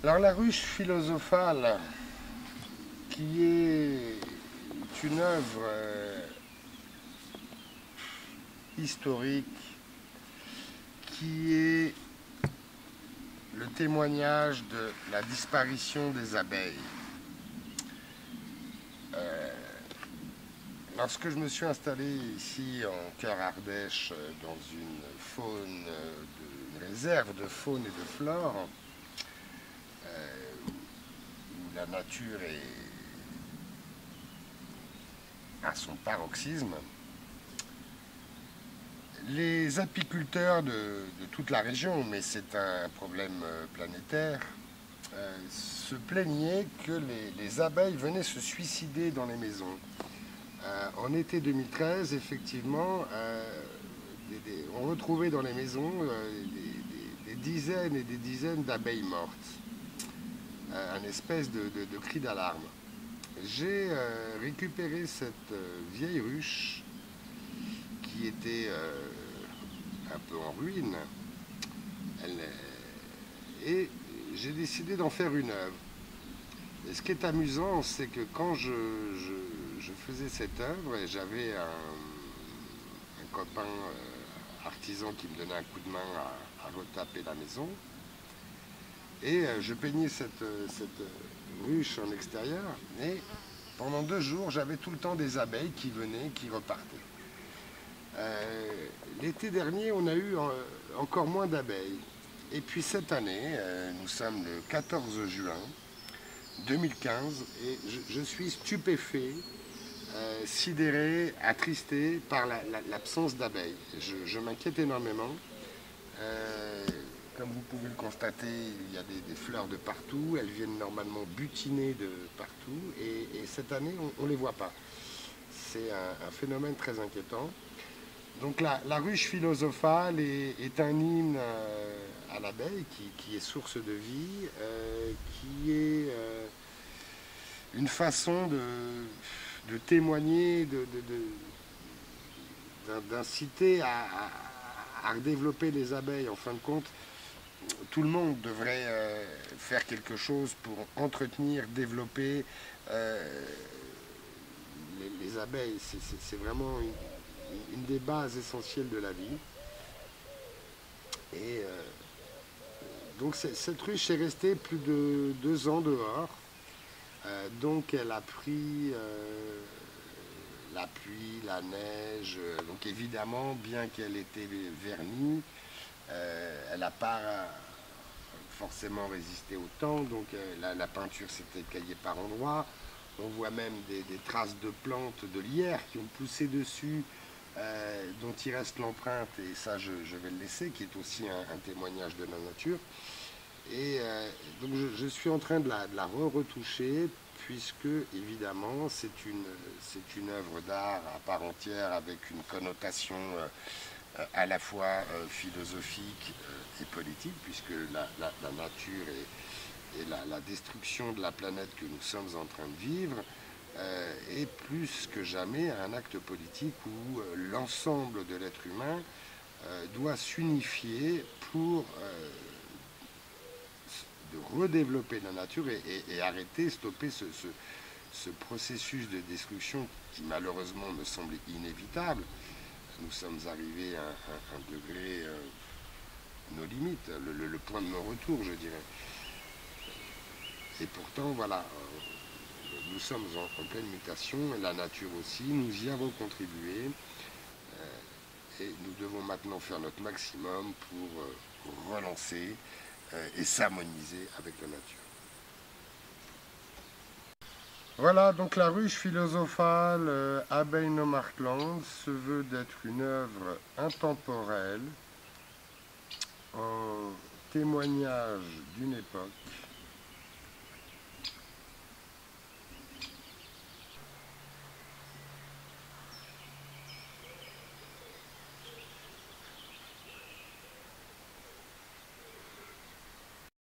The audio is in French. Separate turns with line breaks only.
Alors la ruche philosophale, qui est une œuvre historique, qui est le témoignage de la disparition des abeilles. Lorsque je me suis installé ici en cœur Ardèche, dans une réserve de faune et de flore, où la nature est à son paroxysme, les apiculteurs de toute la région, mais c'est un problème planétaire, se plaignaient que les abeilles venaient se suicider dans les maisons. En été 2013, effectivement, on retrouvait dans les maisons des dizaines et des dizaines d'abeilles mortes. Un espèce de cri d'alarme. J'ai récupéré cette vieille ruche qui était un peu en ruine, et j'ai décidé d'en faire une œuvre. Et ce qui est amusant, c'est que quand je faisais cette œuvre, et j'avais un copain artisan qui me donnait un coup de main à retaper la maison, et je peignais cette ruche en extérieur, et pendant 2 jours, j'avais tout le temps des abeilles qui venaient, qui repartaient. L'été dernier, on a eu encore moins d'abeilles. Et puis cette année, nous sommes le 14 juin 2015, et je suis stupéfait, sidéré, attristé par l'absence d'abeilles. Je m'inquiète énormément. Comme vous pouvez le constater, il y a des fleurs de partout, elles viennent normalement butiner de partout, et cette année, on ne les voit pas. C'est un phénomène très inquiétant. Donc la ruche philosophale est un hymne à l'abeille qui est source de vie, qui est une façon de témoigner, d'inciter à développer les abeilles. En fin de compte, tout le monde devrait faire quelque chose pour entretenir, développer les abeilles. C'est vraiment une des bases essentielles de la vie. Et donc cette ruche est restée plus de 2 ans dehors. Donc elle a pris la pluie, la neige. Donc évidemment, bien qu'elle était vernie, elle n'a pas forcément résisté au temps. Donc la peinture s'est écaillée par endroits. On voit même des traces de plantes, de lierre qui ont poussé dessus, dont il reste l'empreinte, et ça je vais le laisser, qui est aussi un témoignage de la nature. Et donc je suis en train de la retoucher, puisque évidemment c'est une œuvre d'art à part entière, avec une connotation à la fois philosophique et politique, puisque la nature et la destruction de la planète que nous sommes en train de vivre est plus que jamais un acte politique où l'ensemble de l'être humain doit s'unifier pour de redévelopper la nature et arrêter, stopper ce processus de destruction qui malheureusement me semble inévitable. Nous sommes arrivés à un degré, nos limites, le point de non-retour, je dirais. Et pourtant, voilà, nous sommes en pleine mutation, la nature aussi, nous y avons contribué, et nous devons maintenant faire notre maximum pour relancer et s'harmoniser avec la nature. Voilà, donc la ruche philosophale Abeille no Markland se veut d'être une œuvre intemporelle, en témoignage d'une époque,